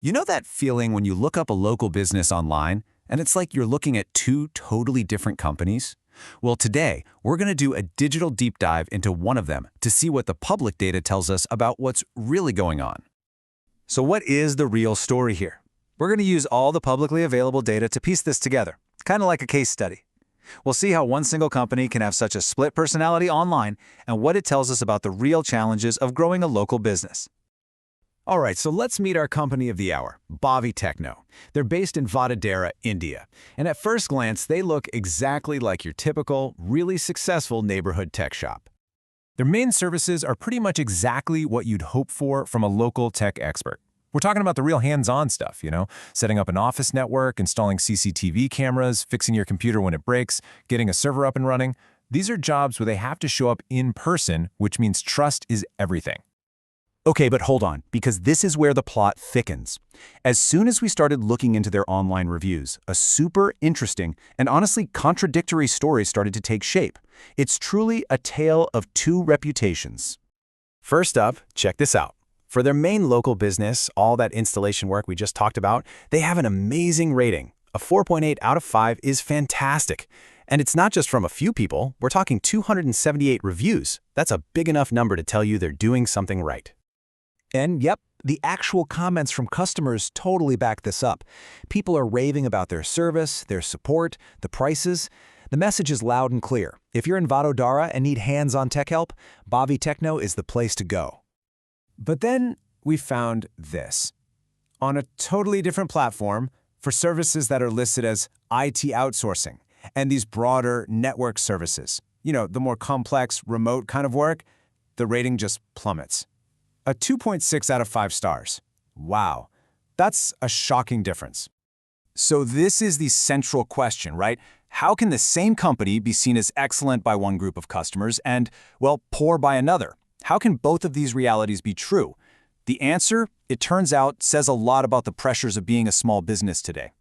You know that feeling when you look up a local business online and it's like you're looking at two totally different companies? Well, today, we're going to do a digital deep dive into one of them to see what the public data tells us about what's really going on. So what is the real story here? We're going to use all the publicly available data to piece this together, kind of like a case study. We'll see how one single company can have such a split personality online and what it tells us about the real challenges of growing a local business. All right, so let's meet our company of the hour, Bhavi Techno. They're based in Vadodara, India. And at first glance, they look exactly like your typical, really successful neighborhood tech shop. Their main services are pretty much exactly what you'd hope for from a local tech expert. We're talking about the real hands-on stuff, setting up an office network, installing CCTV cameras, fixing your computer when it breaks, getting a server up and running. These are jobs where they have to show up in person, which means trust is everything. Okay, but hold on, because this is where the plot thickens. As soon as we started looking into their online reviews, a super interesting and honestly contradictory story started to take shape. It's truly a tale of two reputations. First up, check this out. For their main local business, all that installation work we just talked about, they have an amazing rating. A 4.8 out of 5 is fantastic. And it's not just from a few people, we're talking 278 reviews. That's a big enough number to tell you they're doing something right. And yep, the actual comments from customers totally back this up. People are raving about their service, their support, the prices. The message is loud and clear. If you're in Vadodara and need hands-on tech help, Bhavi Techno is the place to go. But then we found this. On a totally different platform, for services that are listed as IT outsourcing and these broader network services, the more complex, remote kind of work, the rating just plummets. A 2.6 out of 5 stars. Wow, that's a shocking difference. So this is the central question, right? How can the same company be seen as excellent by one group of customers and, well, poor by another? How can both of these realities be true? The answer, it turns out, says a lot about the pressures of being a small business today.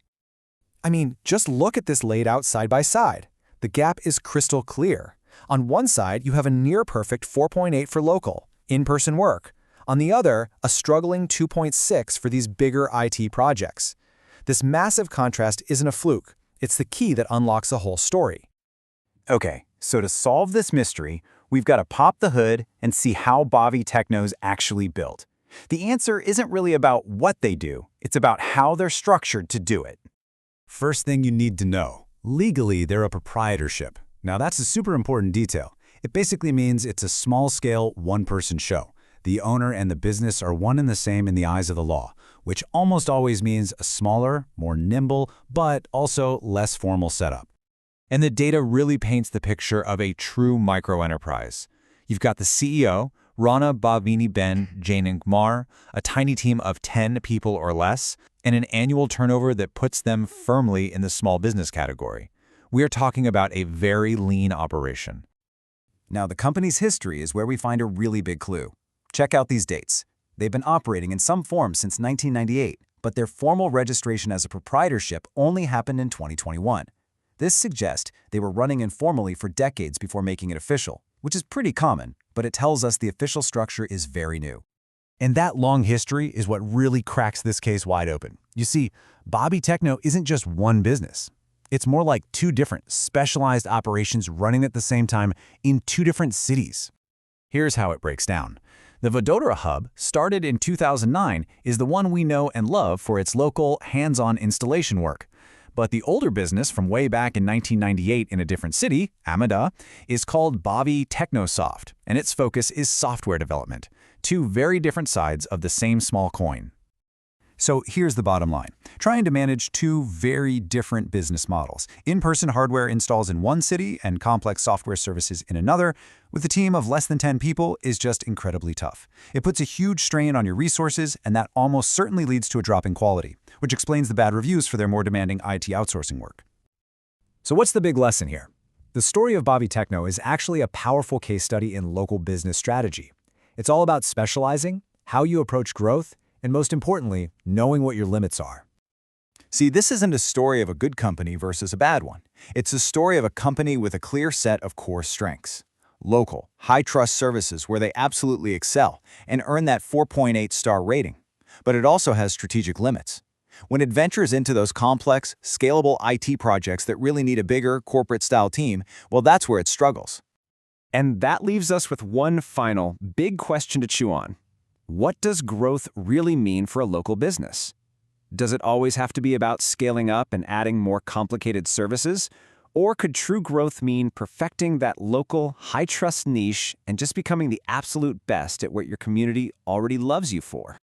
I mean, just look at this laid out side by side. The gap is crystal clear. On one side, you have a near-perfect 4.8 for local, in-person work. On the other, a struggling 2.6 for these bigger IT projects. This massive contrast isn't a fluke. It's the key that unlocks the whole story. Okay, so to solve this mystery, we've got to pop the hood and see how Bhavi Techno's actually built. The answer isn't really about what they do, it's about how they're structured to do it. First thing you need to know, legally they're a proprietorship. Now that's a super important detail. It basically means it's a small-scale, one-person show. The owner and the business are one and the same in the eyes of the law, which almost always means a smaller, more nimble, but also less formal setup. And the data really paints the picture of a true micro-enterprise. You've got the CEO, Rana, Bhaviniben, Jainankumar, a tiny team of 10 people or less, and an annual turnover that puts them firmly in the small business category. We're talking about a very lean operation. Now, the company's history is where we find a really big clue. Check out these dates. They've been operating in some form since 1998, but their formal registration as a proprietorship only happened in 2021. This suggests they were running informally for decades before making it official, which is pretty common, but it tells us the official structure is very new. And that long history is what really cracks this case wide open. You see, Bhavi Techno isn't just one business. It's more like two different, specialized operations running at the same time in two different cities. Here's how it breaks down. The Vadodara hub, started in 2009, is the one we know and love for its local, hands-on installation work. But the older business from way back in 1998 in a different city, Ahmedabad, is called Bhavi Technosoft, and its focus is software development. Two very different sides of the same small coin. So here's the bottom line. Trying to manage two very different business models. In-person hardware installs in one city and complex software services in another, with a team of less than 10 people is just incredibly tough. It puts a huge strain on your resources, and that almost certainly leads to a drop in quality, which explains the bad reviews for their more demanding IT outsourcing work. So what's the big lesson here? The story of Bhavi Techno is actually a powerful case study in local business strategy. It's all about specializing, how you approach growth, and most importantly, knowing what your limits are. See, this isn't a story of a good company versus a bad one. It's a story of a company with a clear set of core strengths. Local, high-trust services where they absolutely excel and earn that 4.8-star rating. but it also has strategic limits. When it ventures into those complex, scalable IT projects that really need a bigger, corporate-style team, well, that's where it struggles. And that leaves us with one final, big question to chew on. What does growth really mean for a local business? Does it always have to be about scaling up and adding more complicated services? Or could true growth mean perfecting that local, high-trust niche and just becoming the absolute best at what your community already loves you for?